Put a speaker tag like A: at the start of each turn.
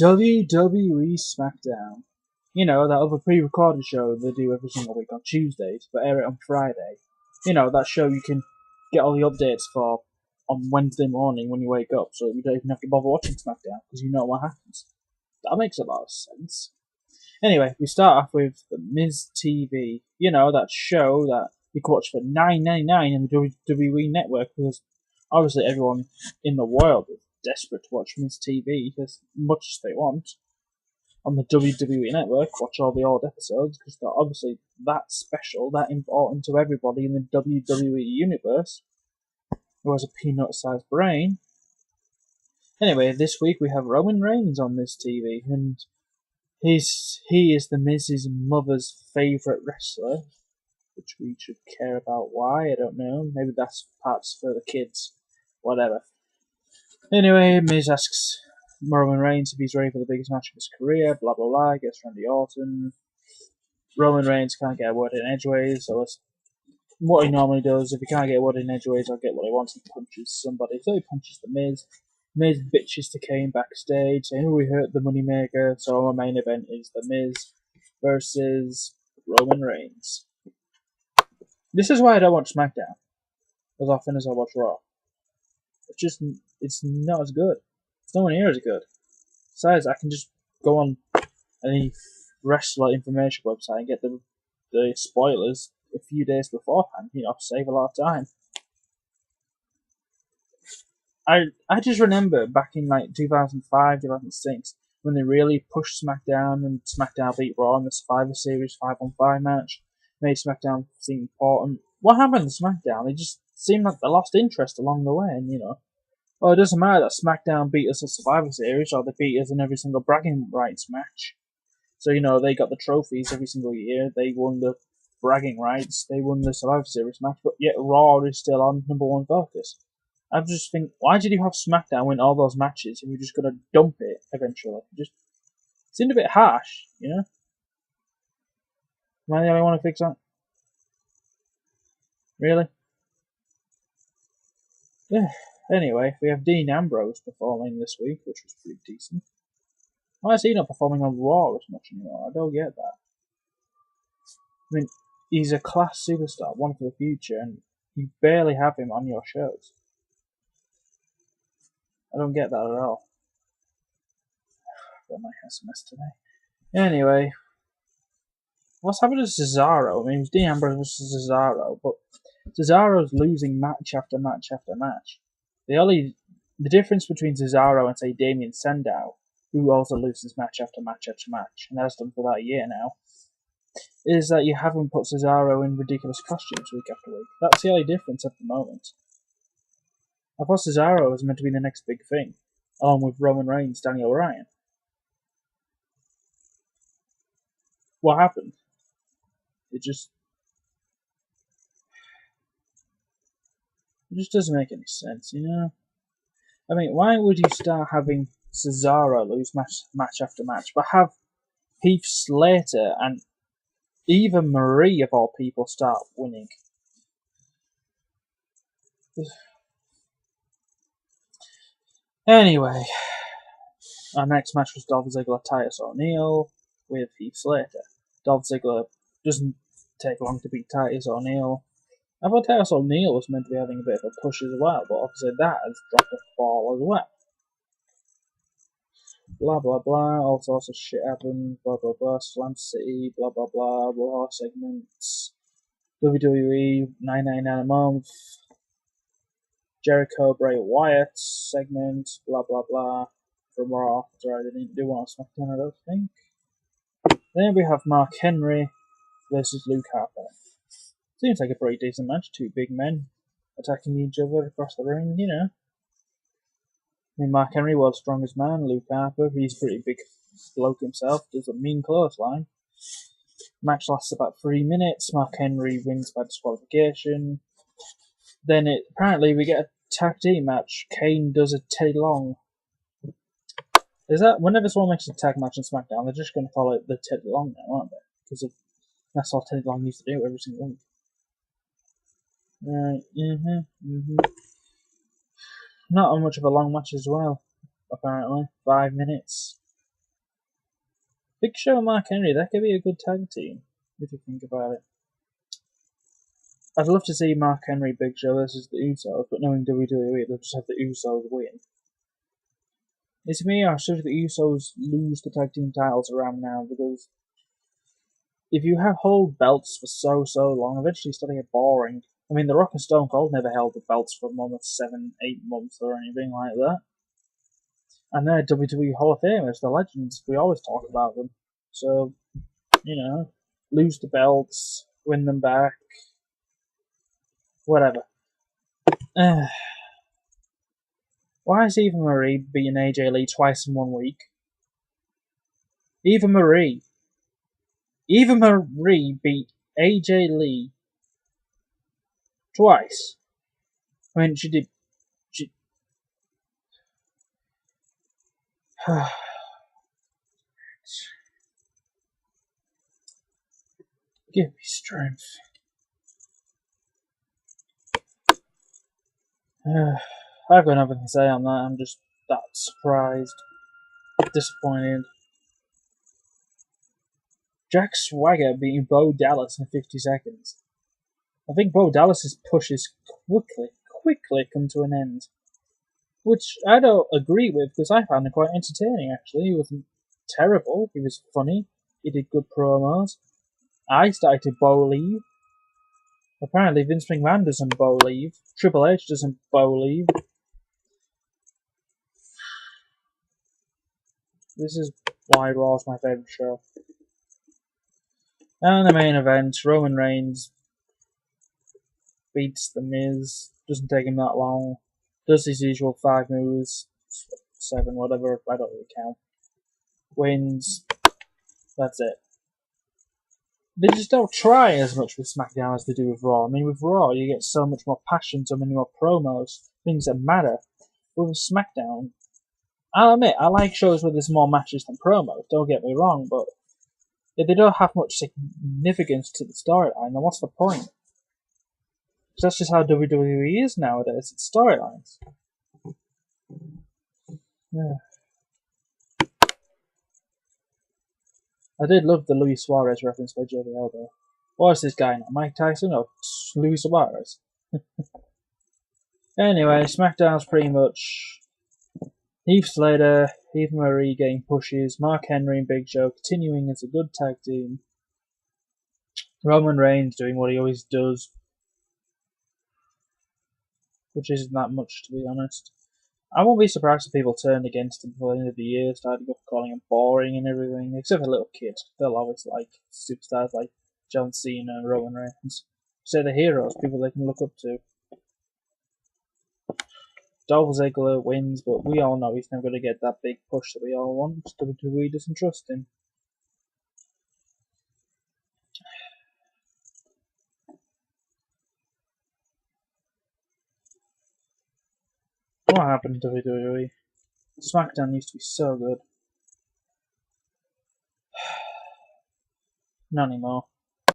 A: WWE Smackdown. You know, that other pre-recorded show they do every single week on Tuesdays, but air it on Friday. You know, that show you can get all the updates for on Wednesday morning when you wake up, so you don't even have to bother watching Smackdown, because you know what happens. That makes a lot of sense. Anyway, we start off with the Miz TV. You know, that show that you can watch for $9.99 in the WWE Network, because obviously everyone in the world is desperate to watch Miz TV as much as they want on the WWE Network. Watch all the old episodes because they're obviously that special, that important to everybody in the WWE universe who has a peanut-sized brain. Anyway, this week we have Roman Reigns on Miz TV, and he is the Miz's mother's favourite wrestler, which we should care about why, I don't know. Maybe that's perhaps for the kids. Whatever. Anyway, Miz asks Roman Reigns if he's ready for the biggest match of his career, blah blah blah, gets Randy Orton. Roman Reigns can't get a word in edgeways, so that's what he normally does. If he can't get a word in edgeways, I'll get what he wants and punches somebody. So he punches the Miz. Miz bitches to Kane backstage, saying, "Oh, we hurt the Moneymaker," so our main event is the Miz versus Roman Reigns. This is why I don't watch SmackDown as often as I watch Raw. It's not as good. It's nowhere near as good. Besides, I can just go on any wrestler information website and get the spoilers a few days beforehand, you know, save a lot of time. I just remember back in like 2005, 2006, when they really pushed SmackDown and SmackDown beat Raw in the Survivor Series 5-on-5 match, made SmackDown seem important. What happened to SmackDown? They just seemed like they lost interest along the way, and you know, it doesn't matter that SmackDown beat us at Survivor Series, or they beat us in every single bragging rights match. So, you know, they got the trophies every single year, they won the bragging rights, they won the Survivor Series match, but yet Raw is still on number one focus. I just think, why did you have SmackDown win all those matches if you're just going to dump it eventually? Just seemed a bit harsh, you know? Am I the only one to fix that? Really? Yeah. Anyway, we have Dean Ambrose performing this week, which was pretty decent. Why is he not performing on Raw as much anymore? I don't get that. I mean, he's a class superstar, one for the future, and you barely have him on your shows. I don't get that at all. Got my SMS today. Anyway, what's happened to Cesaro? I mean, it was Dean Ambrose versus Cesaro, but Cesaro's losing match after match after match. The difference between Cesaro and, say, Damien Sandow, who also loses match after match after match, and has done for about a year now, is that you haven't put Cesaro in ridiculous costumes week after week. That's the only difference at the moment. I thought Cesaro was meant to be the next big thing, along with Roman Reigns, Daniel Bryan. What happened? It just doesn't make any sense, you know? I mean, why would you start having Cesaro lose match after match, but have Heath Slater and Eva Marie, of all people, start winning? Anyway, our next match was Dolph Ziggler, Titus O'Neil with Heath Slater. Dolph Ziggler doesn't take long to beat Titus O'Neil. I thought Titus O'Neil was meant to be having a bit of a push as well, but obviously that has dropped a ball as well. Blah blah blah, all sorts of shit happened, blah blah blah, Slam City, blah blah blah, Raw segments, WWE $9.99 a month, Jericho Bray Wyatt segment, blah blah blah, from Raw. Sorry, they didn't do one on SmackDown, I don't think. Then we have Mark Henry versus Luke Harper. Seems like a pretty decent match, two big men attacking each other across the ring, you know. I mean, Mark Henry, world's strongest man. Luke Harper, he's a pretty big bloke himself, does a mean clothesline. Match lasts about 3 minutes. Mark Henry wins by disqualification. Then apparently we get a tag team match. Kane does a Teddy Long. Is that whenever someone makes a tag match on SmackDown, they're just going to follow the Teddy Long now, aren't they? Because that's all Teddy Long used to do every single week. Right, Not much of a long match as well, apparently. 5 minutes. Big Show and Mark Henry, that could be a good tag team, if you think about it. I'd love to see Mark Henry, Big Show versus the Usos, but knowing WWE, they'll just have the Usos win. It's me, I should the Usos lose the tag team titles around now, because if you hold belts for so long, eventually it's starting to get boring. I mean, The Rock and Stone Cold never held the belts for more than 7-8 months or anything like that. And they're WWE Hall of Famers, the legends. We always talk about them. So, lose the belts, win them back, whatever. Why is Eva Marie beating AJ Lee twice in 1 week? Eva Marie beat AJ Lee twice. I mean, she did. Give me strength. I've got nothing to say on that. I'm just that surprised, disappointed. Jack Swagger beating Bo Dallas in 50 seconds. I think Bo Dallas's push is quickly come to an end. Which I don't agree with, because I found it quite entertaining, actually. He wasn't terrible, he was funny, he did good promos. I started to Bo leave. Apparently Vince McMahon doesn't Bo leave. Triple H doesn't Bo leave. This is why Raw's my favourite show. And the main event, Roman Reigns beats The Miz. Doesn't take him that long. Does his usual 5 moves. 7, whatever, I don't really count. Wins. That's it. They just don't try as much with SmackDown as they do with Raw. I mean, with Raw, you get so much more passion, so many more promos, things that matter. But with SmackDown, I'll admit, I like shows where there's more matches than promos, don't get me wrong, but if they don't have much significance to the storyline, then what's the point? Because that's just how WWE is nowadays, it's storylines. Yeah. I did love the Luis Suarez reference by JBL though. What is this guy now? Mike Tyson or Luis Suarez? Anyway, SmackDown's pretty much Heath Slater, Eva Marie getting pushes, Mark Henry and Big Show continuing as a good tag team. Roman Reigns doing what he always does, which isn't that much to be honest. I won't be surprised if people turned against him before the end of the year, started calling him boring and everything, except for little kids. They'll always like superstars like John Cena and Roman Reigns. So they're heroes, people they can look up to. Dolph Ziggler wins, but we all know he's never going to get that big push that we all want. WWE doesn't trust him. What happened to WWE? SmackDown used to be so good. Not anymore.